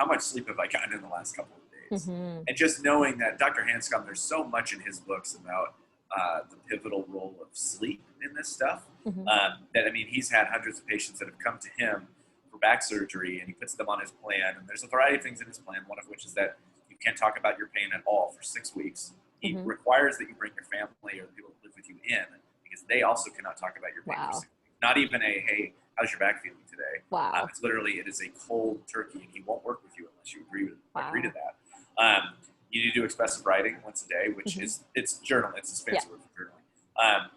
much sleep have I gotten in the last couple of days? And just knowing that Dr. Hanscom, there's so much in his books about the pivotal role of sleep in this stuff, that, I mean, he's had hundreds of patients that have come to him for back surgery, and he puts them on his plan. And there's a variety of things in his plan, one of which is that you can't talk about your pain at all for 6 weeks. He requires that you bring your family or the people that live with you in, because they also cannot talk about your pain for 6 weeks. Not even hey, how's your back feeling today? It's literally, it is a cold turkey, and he won't work with you unless you agree to that. You need to do expressive writing once a day, which it's journaling. It's a fancy word for journaling.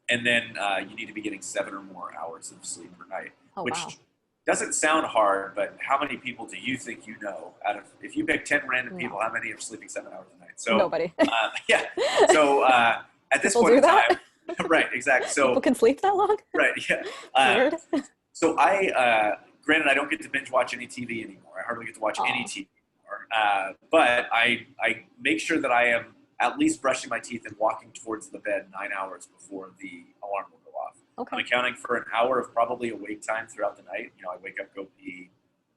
And then you need to be getting 7 or more hours of sleep per night, which doesn't sound hard, but how many people do you think you know if you pick 10 random people, how many are sleeping 7 hours a night? So nobody. So at this point in time, right, exactly. So people can sleep that long? Right, yeah. Weird. So granted, I don't get to binge watch any TV anymore. I hardly get to watch any TV anymore. But I make sure that I am at least brushing my teeth and walking towards the bed 9 hours before the alarm will go off. I'm accounting for an hour of probably awake time throughout the night. I wake up, go pee,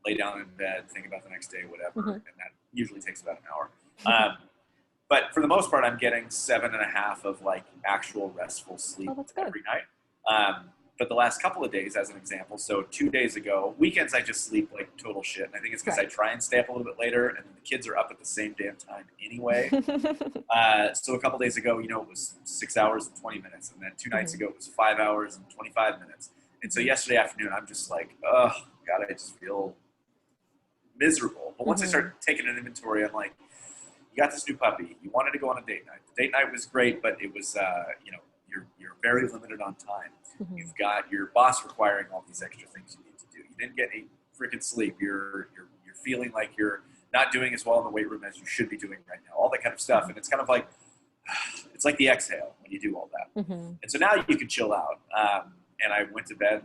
lay down in bed, think about the next day, whatever, and that usually takes about an hour. But for the most part, I'm getting 7.5 of like actual restful sleep every night. But the last couple of days, as an example, so 2 days ago, weekends I just sleep like total shit. And I think it's because I try and stay up a little bit later, and then the kids are up at the same damn time anyway. So a couple days ago, it was 6 hours and 20 minutes. And then 2 nights ago, it was 5 hours and 25 minutes. And so yesterday afternoon, I'm just like, oh, God, I just feel miserable. But once I start taking an inventory, I'm like, you got this new puppy. You wanted to go on a date night. The date night was great, but it was, you're very limited on time. Mm-hmm. You've got your boss requiring all these extra things you need to do. You didn't get any freaking sleep. You're feeling like you're not doing as well in the weight room as you should be doing right now. All that kind of stuff, and it's kind of like it's like the exhale when you do all that. Mm-hmm. And so now you can chill out. And I went to bed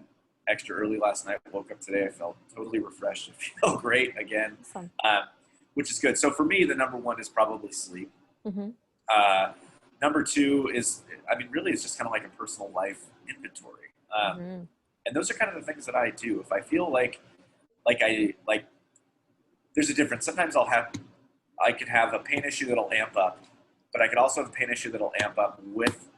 extra early last night. Woke up today. I felt totally refreshed. I feel great again, which is good. So for me, the number one is probably sleep. Mm-hmm. Number two is, really it's just kind of like a personal life inventory. Mm-hmm. And those are kind of the things that I do. If I feel like there's a difference. Sometimes I could have a pain issue that'll amp up, but I could also have a pain issue that'll amp up with,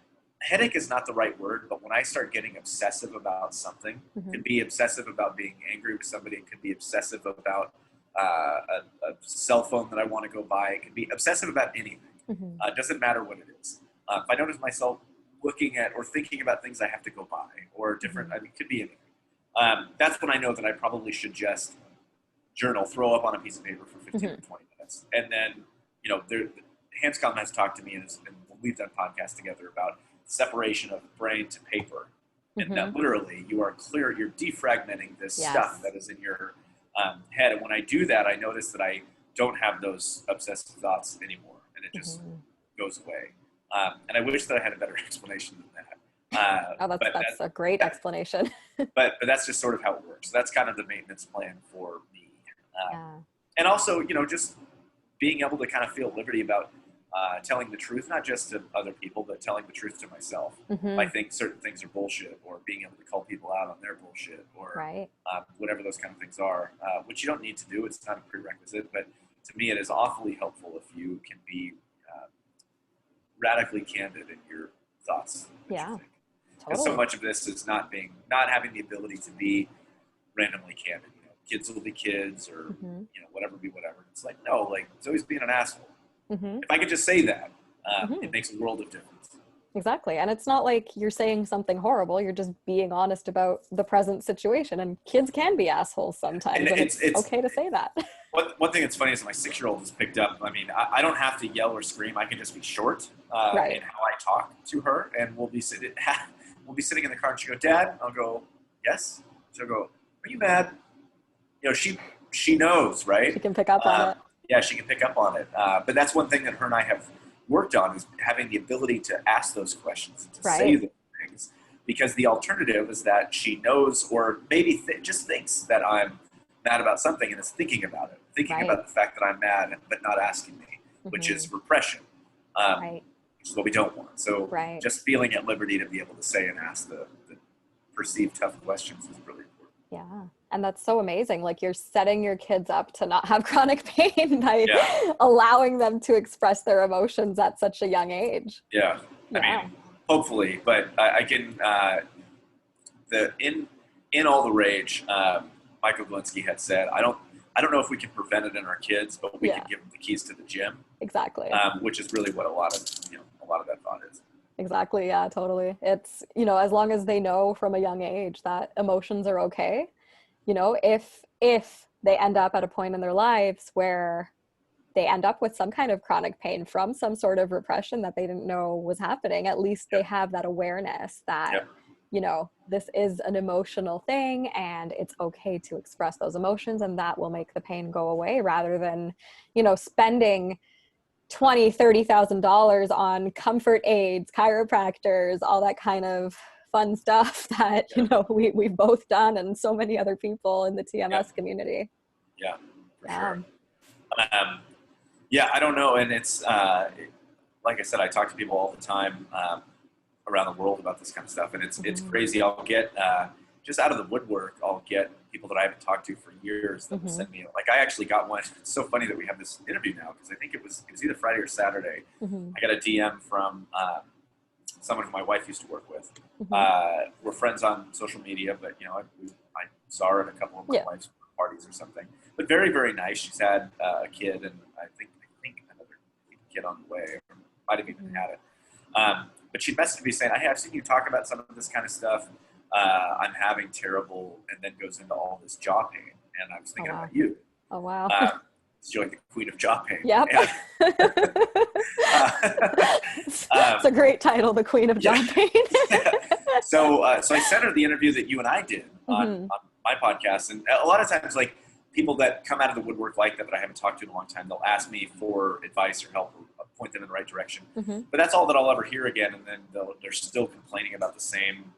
headache is not the right word, but when I start getting obsessive about something, mm-hmm. it could be obsessive about being angry with somebody. It could be obsessive about a cell phone that I want to go buy. It could be obsessive about anything. Mm-hmm. It doesn't matter what it is. If I notice myself looking at or thinking about things I have to go buy or different, mm-hmm. it could be anything. That's when I know that I probably should just journal, throw up on a piece of paper for 15 mm-hmm. or 20 minutes. And then, Hanscom has talked to me and we've done podcasts together about separation of brain to paper. Mm-hmm. And that literally you're defragmenting this stuff that is in your head. And when I do that, I notice that I don't have those obsessive thoughts anymore. And it just mm-hmm. goes away. And I wish that I had a better explanation than that. That's a great explanation. but that's just sort of how it works. That's kind of the maintenance plan for me. Yeah. And also, just being able to kind of feel liberty about telling the truth, not just to other people, but telling the truth to myself. Mm-hmm. I think certain things are bullshit, or being able to call people out on their bullshit, or right. Whatever those kind of things are, which you don't need to do. It's not a prerequisite, but to me, it is awfully helpful if you can be radically candid in your thoughts. Yeah. Because so much of this is not having the ability to be randomly candid. Kids will be kids, or mm-hmm. Whatever be whatever. It's like, no, it's always being an asshole. Mm-hmm. If I could just say that, mm-hmm. it makes a world of difference. Exactly. And it's not like you're saying something horrible. You're just being honest about the present situation. And kids can be assholes sometimes. And it's okay to say that. One thing that's funny is my 6-year-old has picked up. I don't have to yell or scream. I can just be short right. in how I talk to her. And we'll be sitting in the car and she'll go, Dad? I'll go, yes. She'll go, are you mad? She knows, right? She can pick up on it. Yeah, she can pick up on it. But that's one thing that her and I have worked on, is having the ability to ask those questions, to right. say those things. Because the alternative is that she knows, or maybe just thinks that I'm mad about something and is thinking about it. Thinking right. about the fact that I'm mad, but not asking me, mm-hmm. which is repression. Right. Which is what we don't want. So right. just feeling at liberty to be able to say and ask the perceived tough questions is really important. Yeah. And that's so amazing. You're setting your kids up to not have chronic pain by allowing them to express their emotions at such a young age. Yeah. Hopefully, but I can, in all the rage, Michael Glinski had said, I don't know if we can prevent it in our kids, but we can give them the keys to the gym. Exactly. Which is really what a lot of that thought is. Exactly. Yeah, totally. It's, as long as they know from a young age that emotions are okay, if they end up at a point in their lives where they end up with some kind of chronic pain from some sort of repression that they didn't know was happening, at least they have that awareness that, this is an emotional thing and it's okay to express those emotions, and that will make the pain go away, rather than, spending $20,000-$30,000 on comfort aids, chiropractors, all that kind of fun stuff that we've both done, and so many other people in the TMS community. Yeah, for sure. I don't know, and it's like I said, I talk to people all the time around the world about this kind of stuff, and it's crazy. I'll get just out of the woodwork, I'll get people that I haven't talked to for years that will send me, I actually got one. It's so funny that we have this interview now, because I think it was either Friday or Saturday. I got a DM from someone who my wife used to work with. We're friends on social media, but I saw her at a couple of my wife's parties or something. But very, very nice. She's had a kid, and I think another kid on the way, or might have even had it. But she messaged me saying, "Hey, I've seen you talk about some of this kind of stuff. I'm having terrible," and then goes into all this jaw pain. And I was thinking about you. Oh, wow. She's like the queen of jaw pain. Yep. It's a great title, the queen of jaw pain. So I sent her the interview that you and I did on my podcast. And a lot of times, like, people that come out of the woodwork like that I haven't talked to in a long time, they'll ask me for advice or help or point them in the right direction. But that's all that I'll ever hear again. And then they're still complaining about the same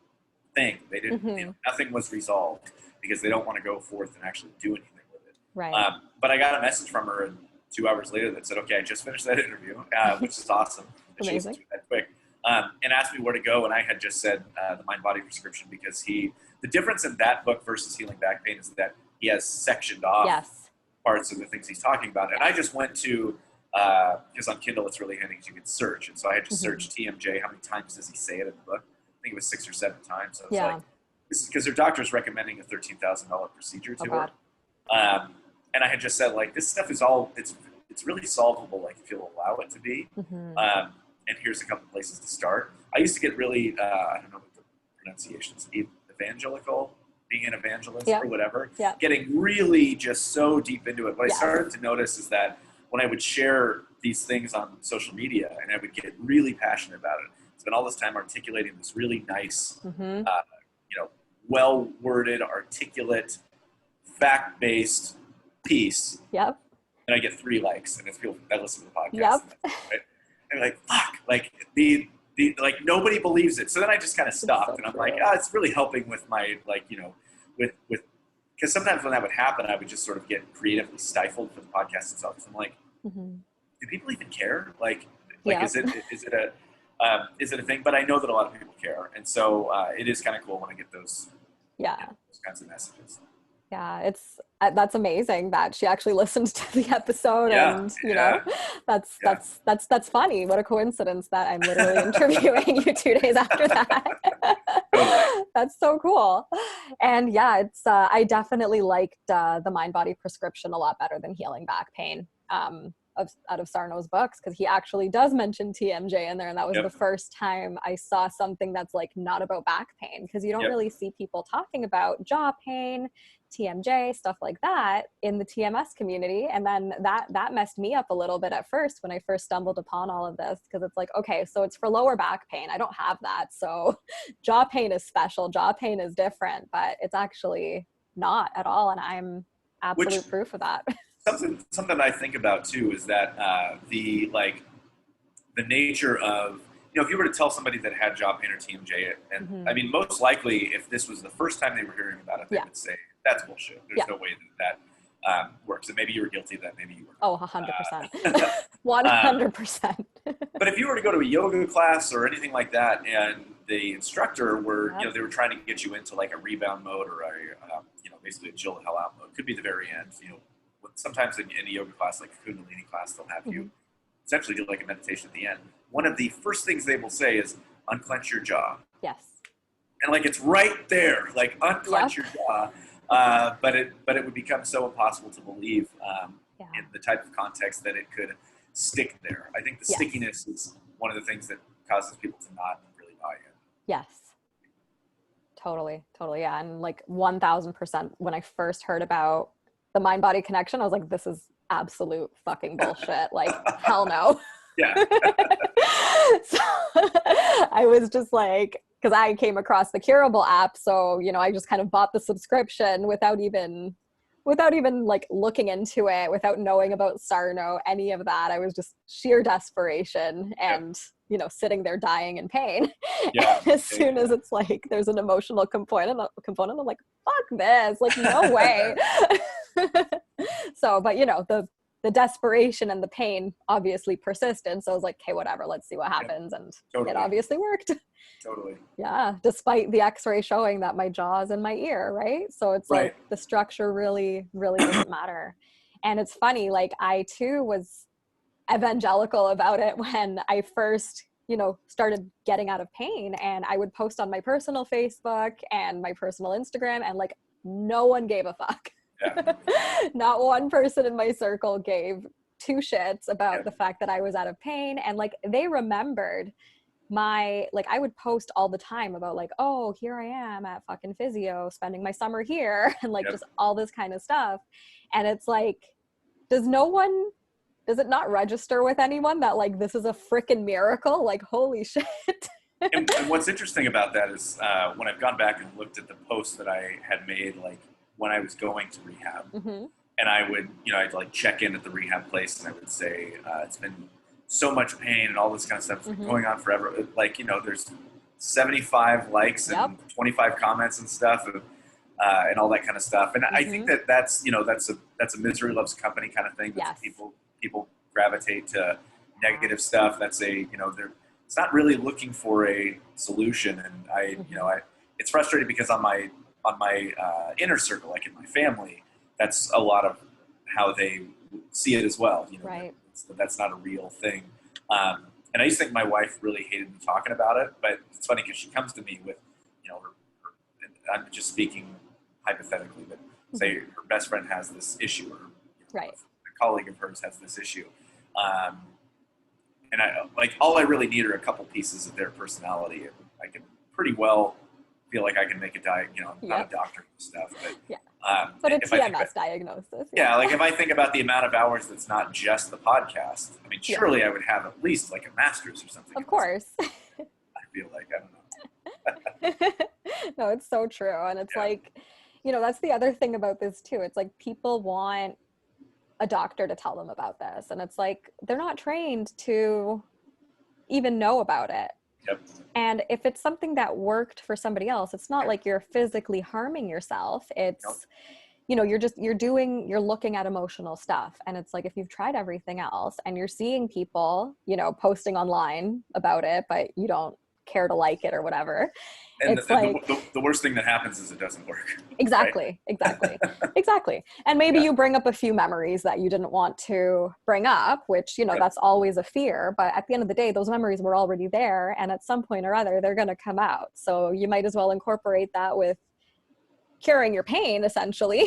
thing. They didn't, nothing was resolved because they don't want to go forth and actually do anything with it. Right. But I got a message from her 2 hours later that said, okay, I just finished that interview, which is awesome. Amazing. She was that quick. And asked me where to go. And I had just said the Mind Body Prescription, because the difference in that book versus Healing Back Pain is that he has sectioned off parts of the things he's talking about. And I just went to, because on Kindle it's really handy because you can search. And so I had just searched TMJ. How many times does he say it in the book? I think it was 6 or 7 times. So I was like, this is because their doctor's recommending a $13,000 procedure to her. And I had just said, like, this stuff is all, it's really solvable, like, if you'll allow it to be. And here's a couple places to start. I used to get really, I don't know what the pronunciation is, evangelical, being an evangelist or whatever, getting really just so deep into it. What I started to notice is that when I would share these things on social media and I would get really passionate about it, spend all this time articulating this really nice, well-worded, articulate, fact-based piece. And I get 3 likes, and it's people that listen to the podcast. Right? And like, fuck, like like nobody believes it. So then I just kind of stopped, and I'm like, it's really helping with my, like, with because sometimes when that would happen, I would just sort of get creatively stifled for the podcast itself. So I'm like, do people even care? Like is it a thing? But I know that a lot of people care, and so it is kind of cool when I get those those kinds of messages. Yeah, that's amazing that she actually listened to the episode, and know, that's funny. What a coincidence that I'm literally interviewing you 2 days after that. That's so cool. And it's I definitely liked the Mind Body Prescription a lot better than Healing Back Pain out of Sarno's books, because he actually does mention TMJ in there, and that was the first time I saw something that's like not about back pain, because you don't really see people talking about jaw pain, TMJ, stuff like that in the TMS community. And then that messed me up a little bit at first when I first stumbled upon all of this, because it's like, okay, so it's for lower back pain. I don't have that. So jaw pain is special. Jaw pain is different, but it's actually not at all. And I'm absolute proof of that. Something I think about too is that the nature of, if you were to tell somebody that had jaw pain or TMJ, and I mean, most likely if this was the first time they were hearing about it, they would say, that's bullshit. There's no way that works. And maybe you were guilty of that. Maybe you were. Oh, 100%. 100%. But if you were to go to a yoga class or anything like that, and the instructor were, they were trying to get you into like a rebound mode or basically a chill the hell out mode. Could be the very end. Sometimes in a yoga class, like a Kundalini class, they'll have you essentially do like a meditation at the end. One of the first things they will say is unclench your jaw. Yes. And like, it's right there, like unclench your jaw. But it would become so impossible to believe in the type of context that it could stick there. I think the stickiness is one of the things that causes people to not really buy in. Yes. Totally. Yeah. And like 1000%, when I first heard about the mind body connection, I was like, this is absolute fucking bullshit. Like, hell no. Yeah. So I was just like, because I came across the Curable app, so I just kind of bought the subscription without even like looking into it, without knowing about Sarno, any of that. I was just sheer desperation and sitting there dying in pain. As soon as it's like there's an emotional component, I'm like, fuck this, like, no way. So, but the desperation and the pain obviously persisted. So I was like, okay, whatever, let's see what happens. And it obviously worked. Totally. Yeah. Despite the x-ray showing that my jaw is in my ear. Right. So it's like the structure really, really doesn't matter. And it's funny, like I too was evangelical about it when I first, started getting out of pain, and I would post on my personal Facebook and my personal Instagram, and like no one gave a fuck. Yeah. Not one person in my circle gave 2 shits about the fact that I was out of pain. And like, they remembered I would post all the time about like, oh, here I am at fucking physio, spending my summer here, and like just all this kind of stuff. And it's like, does it not register with anyone that like, this is a freaking miracle? Like, holy shit. And what's interesting about that is when I've gone back and looked at the posts that I had made, like when I was going to rehab, and I would, I'd like check in at the rehab place and I would say, it's been so much pain and all this kind of stuff. It's been going on forever. Like, there's 75 likes and 25 comments and stuff and all that kind of stuff. And I think that's a misery loves company kind of thing. Yes. People gravitate to negative stuff. That's it's not really looking for a solution. And it's frustrating because on my inner circle, like in my family, that's a lot of how they see it as well. Right. That's not a real thing. And I used to think my wife really hated me talking about it, but it's funny because she comes to me with, I'm just speaking hypothetically, but say her best friend has this issue, or a colleague of hers has this issue. And all I really need are a couple pieces of their personality, and I can pretty well feel like I can make a I'm not a doctor and stuff, but but a TMS diagnosis. Yeah, like if I think about the amount of hours that's not just the podcast, I mean, surely I would have at least like a master's or something. Of course. I feel like, I don't know. No, it's so true. And it's like, that's the other thing about this too. It's like people want a doctor to tell them about this. And it's like, they're not trained to even know about it. Yep. And if it's something that worked for somebody else, it's not like you're physically harming yourself. It's, you're looking at emotional stuff. And it's like, if you've tried everything else and you're seeing people, posting online about it, but you don't care to like it or whatever. And the worst thing that happens is it doesn't work. Exactly. Right? Exactly. And maybe you bring up a few memories that you didn't want to bring up, which, that's always a fear. But at the end of the day, those memories were already there. And at some point or other, they're going to come out. So you might as well incorporate that with curing your pain, essentially.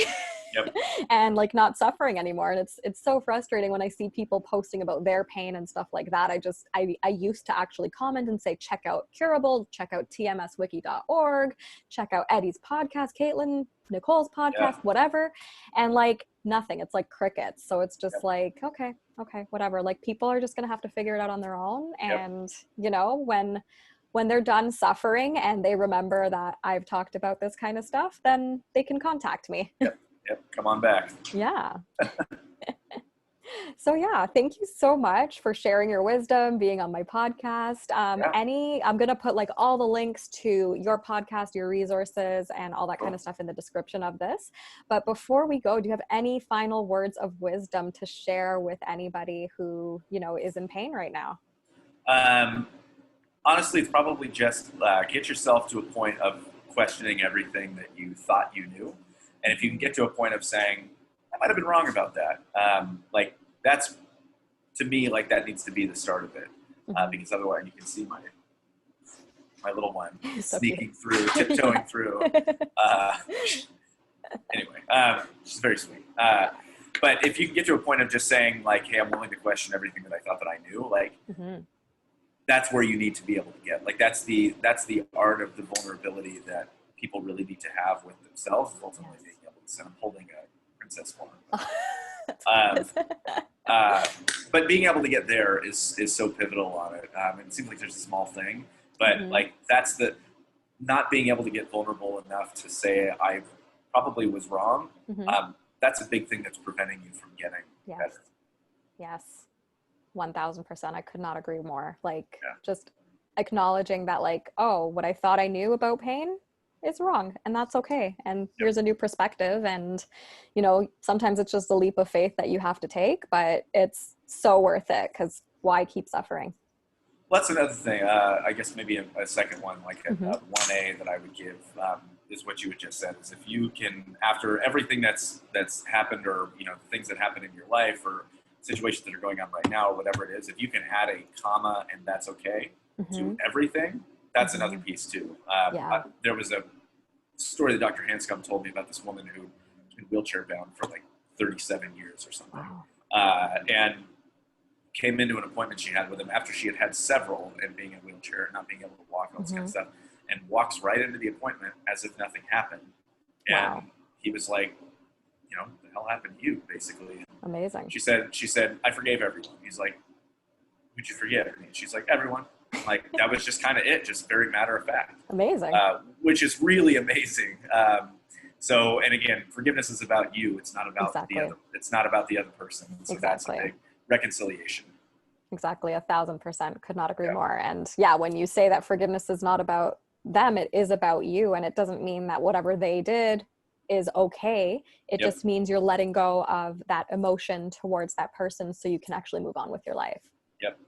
Yep. And like not suffering anymore. And it's so frustrating when I see people posting about their pain and stuff like that. I used to actually comment and say, check out Curable, check out tmswiki.org, check out Eddy's podcast, Caitlin, Nicole's podcast, whatever. And like nothing, it's like crickets. So it's just like, okay, whatever. Like people are just going to have to figure it out on their own. And when they're done suffering and they remember that I've talked about this kind of stuff, then they can contact me. Yep. Come on back. Yeah. So thank you so much for sharing your wisdom, being on my podcast. I'm going to put like all the links to your podcast, your resources, and all that kind of stuff in the description of this. But before we go, do you have any final words of wisdom to share with anybody who, is in pain right now? Honestly, it's probably just get yourself to a point of questioning everything that you thought you knew. And if you can get to a point of saying, I might have been wrong about that, like that's, to me, like that needs to be the start of it. Because otherwise you can see my little one sneaking through, tiptoeing through. Anyway, she's very sweet. But if you can get to a point of just saying like, hey, I'm willing to question everything that I thought that I knew, like that's where you need to be able to get. Like that's the art of the vulnerability that people really need to have with themselves, ultimately being able to say, I'm holding a princess form. But being able to get there is so pivotal on it. It seems like there's a small thing, but like that's the not being able to get vulnerable enough to say I probably was wrong. That's a big thing that's preventing you from getting better. Yes. 1000%. I could not agree more. Like just acknowledging that like, oh, what I thought I knew about pain is wrong, and that's okay. And here's a new perspective. And, sometimes it's just a leap of faith that you have to take, but it's so worth it, because why keep suffering? Well, that's another thing. I guess maybe a second one, like a 1A that I would give is what you had just said, is if you can, after everything that's happened, or, things that happen in your life or situations that are going on right now, or whatever it is, if you can add a comma and that's okay to everything, that's another piece too. There was a story that Dr. Hanscom told me about this woman who's been wheelchair bound for like 37 years or something. And came into an appointment she had with him after she had had several, and being in a wheelchair, not being able to walk, and all this kind of stuff, and walks right into the appointment as if nothing happened. And he was like, hell happened to you, basically. Amazing. She said, I forgave everyone. He's like, who'd you forgive? And she's like, everyone. Like, that was just kind of it, just very matter of fact. Amazing. Which is really amazing. So, and again, forgiveness is about you. It's not about the other. It's not about the other person. So that's a big reconciliation. Exactly. 1,000%. Could not agree more. And yeah, when you say that forgiveness is not about them, it is about you. And it doesn't mean that whatever they did is okay. It just means you're letting go of that emotion towards that person so you can actually move on with your life. Yep.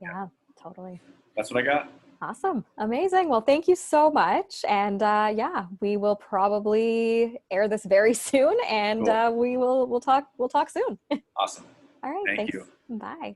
Yeah, totally. That's what I got. Awesome. Amazing. Well, thank you so much. And yeah, we will probably air this very soon, and Cool. we'll talk soon. Awesome. All right. Thank Thanks. you. Bye.